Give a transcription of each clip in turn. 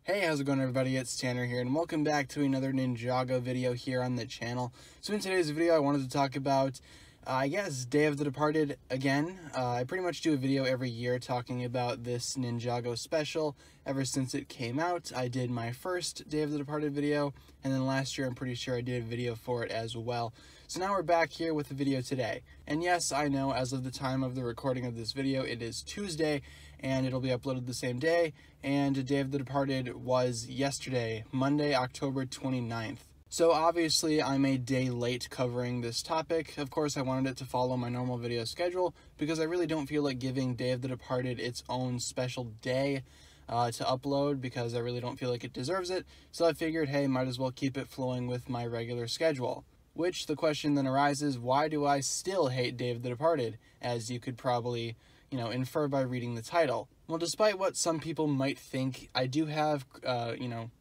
Hey, how's it going everybody? It's Tanner here and welcome back to another Ninjago video here on the channel. So in today's video I wanted to talk about, Day of the Departed again. I pretty much do a video every year talking about this Ninjago special ever since it came out. I did my first Day of the Departed video, and then last year I'm pretty sure I did a video for it as well. So now we're back here with the video today. And yes, I know as of the time of the recording of this video, it is Tuesday, and it'll be uploaded the same day, and Day of the Departed was yesterday, Monday, October 29th. So obviously I'm a day late covering this topic. Of course I wanted it to follow my normal video schedule because I really don't feel like giving Day of the Departed its own special day to upload because I really don't feel like it deserves it. So I figured, hey, might as well keep it flowing with my regular schedule. Which the question then arises, why do I still hate Day of the Departed? As you could probably, infer by reading the title. Well, despite what some people might think, I do have,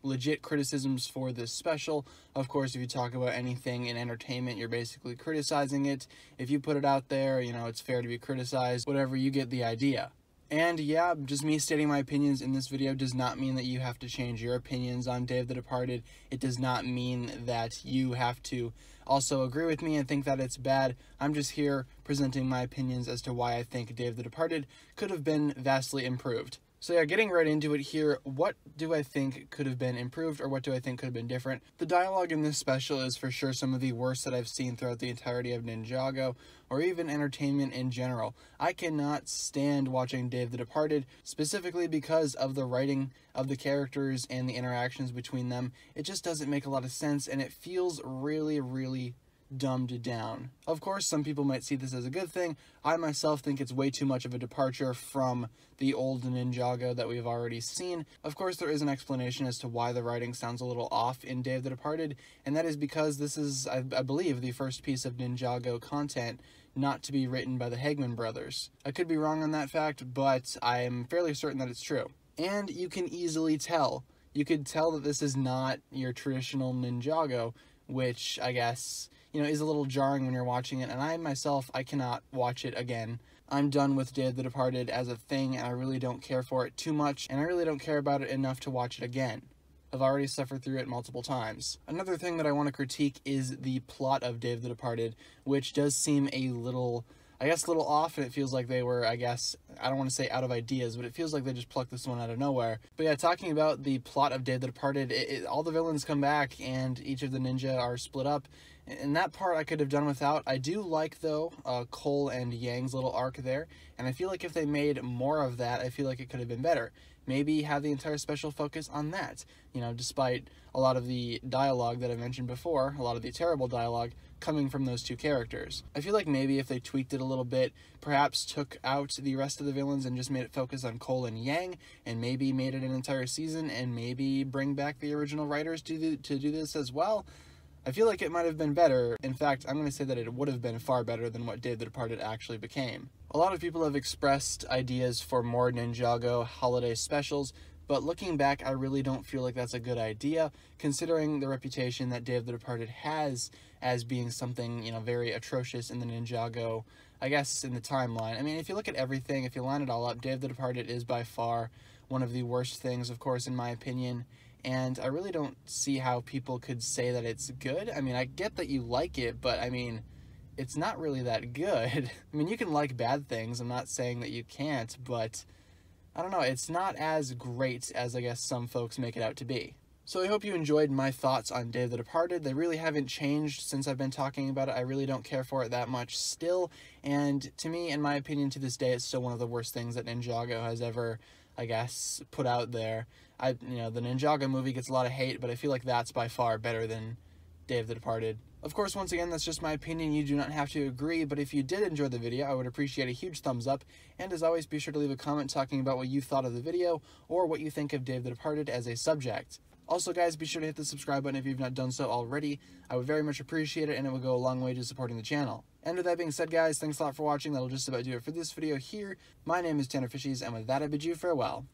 legit criticisms for this special. Of course, if you talk about anything in entertainment, you're basically criticizing it. If you put it out there, it's fair to be criticized, whatever, you get the idea. And yeah, just me stating my opinions in this video does not mean that you have to change your opinions on Day of the Departed. It does not mean that you have to also agree with me and think that it's bad. I'm just here presenting my opinions as to why I think Day of the Departed could have been vastly improved. So yeah, getting right into it here, what do I think could have been improved, or what do I think could have been different? The dialogue in this special is for sure some of the worst that I've seen throughout the entirety of Ninjago, or even entertainment in general. I cannot stand watching Day of the Departed, specifically because of the writing of the characters and the interactions between them. It just doesn't make a lot of sense, and it feels really dumbed down. Of course, some people might see this as a good thing. I myself think it's way too much of a departure from the old Ninjago that we've already seen. Of course, there is an explanation as to why the writing sounds a little off in Day of the Departed, and that is because this is, I believe, the first piece of Ninjago content not to be written by the Hagman brothers. I could be wrong on that fact, but I am fairly certain that it's true. And you can easily tell. You could tell that this is not your traditional Ninjago, which I guess is a little jarring when you're watching it, and I myself, I cannot watch it again. I'm done with Day of the Departed as a thing, and I really don't care for it too much, and I really don't care about it enough to watch it again. I've already suffered through it multiple times. Another thing that I want to critique is the plot of Day of the Departed, which does seem a little off, and it feels like they were, I don't want to say out of ideas, but it feels like they just plucked this one out of nowhere. But yeah, talking about the plot of Day of the Departed, all the villains come back, and each of the ninja are split up, and that part I could have done without. I do like, though, Cole and Yang's little arc there, and I feel like if they made more of that, I feel like it could have been better. Maybe have the entire special focus on that, despite a lot of the dialogue that I mentioned before, a lot of the terrible dialogue coming from those two characters. I feel like maybe if they tweaked it a little bit, perhaps took out the rest of the villains and just made it focus on Cole and Yang, and maybe made it an entire season, and maybe bring back the original writers to do this as well, I feel like it might have been better. In fact, I'm going to say that it would have been far better than what Day of the Departed actually became. A lot of people have expressed ideas for more Ninjago holiday specials, but looking back, I really don't feel like that's a good idea, considering the reputation that Day of the Departed has as being something, very atrocious in the Ninjago, I guess, in the timeline. I mean, if you look at everything, if you line it all up, Day of the Departed is by far one of the worst things, of course, in my opinion, and I really don't see how people could say that it's good. I mean, I get that you like it, but I mean, it's not really that good. I mean, you can like bad things, I'm not saying that you can't, but I don't know, it's not as great as I guess some folks make it out to be. So I hope you enjoyed my thoughts on Day of the Departed. They really haven't changed since I've been talking about it. I really don't care for it that much still, and to me, in my opinion, to this day, it's still one of the worst things that Ninjago has ever, I guess, put out there. The Ninjago movie gets a lot of hate, but I feel like that's by far better than Day of the Departed. Of course, once again, that's just my opinion. You do not have to agree, but if you did enjoy the video, I would appreciate a huge thumbs up, and as always, be sure to leave a comment talking about what you thought of the video, or what you think of Day of the Departed as a subject. Also, guys, be sure to hit the subscribe button if you've not done so already. I would very much appreciate it, and it would go a long way to supporting the channel. And with that being said, guys, thanks a lot for watching. That'll just about do it for this video here. My name is TannerFishies, and with that, I bid you farewell.